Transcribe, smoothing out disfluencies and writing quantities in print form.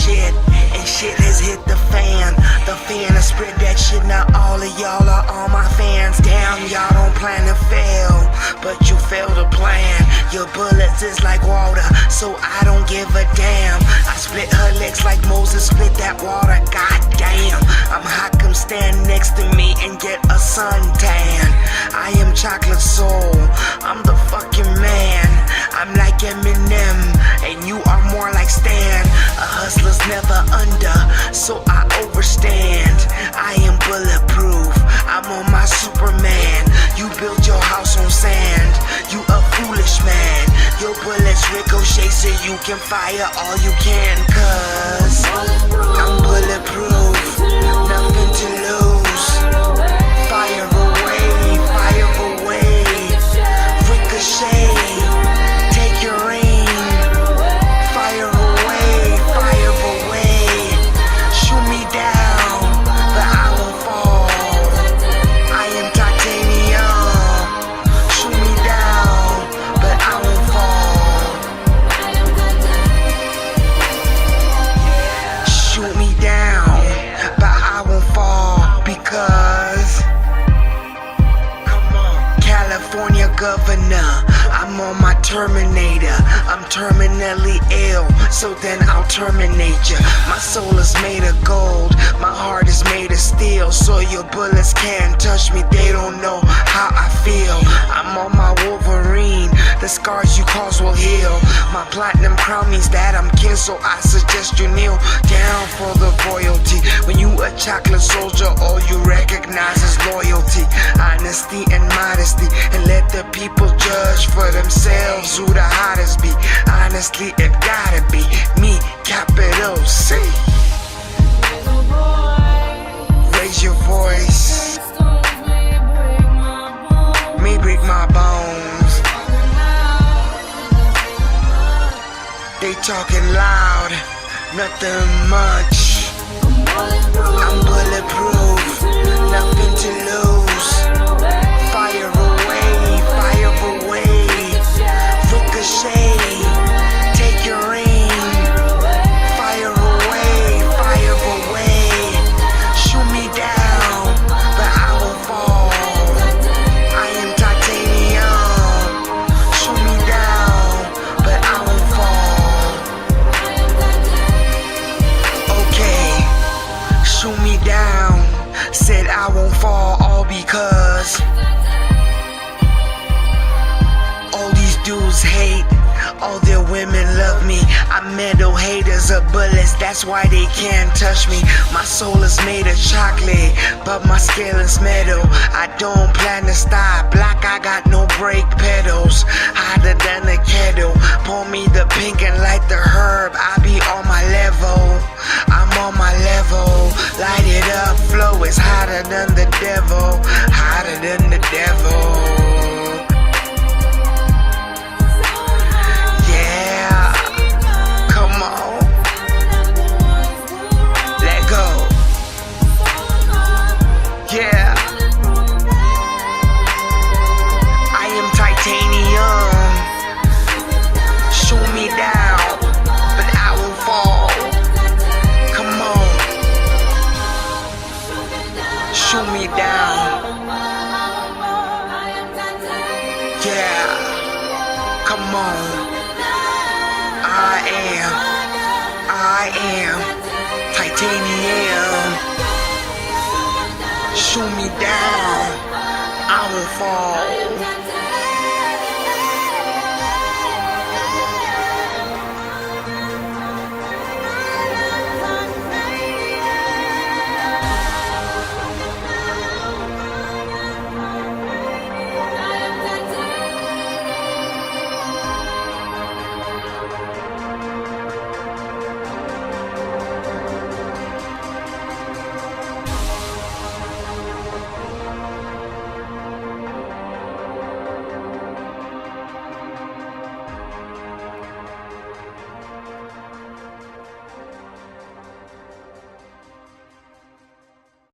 shit, and shit has hit the fan. The fan has spread that shit, now all of y'all are all my fans. Damn, y'all don't plan to fail, but you fail to plan. Your bullets is like water, so I don't give a damn. I split her legs like Moses split that water, goddamn. I'm hot, come stand next to me and get a suntan. I am Chocolate Soul, I'm the fucking man. I'm like Eminem, and you are more like Stan. A hustler's never under, so I overstand. I am bulletproof, I'm on my Superman. You built your house on sand, you a foolish man. Your bullets ricochet so you can fire all you can, cause I'm bulletproof, nothing to lose. Fire away, ricochet, take your aim. Fire away, shoot me down, but I won't fall. I am titanium, shoot me down, but I won't fall. Shoot me down, but I won't fall, because California governor, I'm on my Terminator. I'm terminally ill, so then I'll terminate ya. My soul is made of gold, my heart is made of steel, so your bullets can't touch me, they don't know how I feel. I'm on my Wolverine, the scars you cause will heal. My platinum crown means that I'm kin, so I suggest you kneel down for the royalty. When you a chocolate soldier, all you recognize is loyalty, honesty and modesty, and let the people judge for themselves who the hottest be. Honestly, it gotta be me, capital C. Raise your voice, may break my bones. They talking loud, nothing much. I'm bulletproof, nothing to lose. Fire away, ricochet, take your aim. Fire away, shoot me down, but I won't fall. I am titanium, shoot me down, but I won't fall. Okay, shoot me down, said I won't fall, all because all these dudes hate, all their women love me. I metal haters of bullets, that's why they can't touch me. My soul is made of chocolate, but my scale is metal. I don't plan to stop, like I got no brake pedals. Hotter than a kettle, pour me the pink and light the herb. I be on my level, I'm on my level. Light it up, flow is hotter than the devil, hotter than the devil. Yeah, I am titanium, shoot me down, but I won't fall. Come on, shoot me down. Yeah, come on. I am titanium. Shoot me down, I won't fall.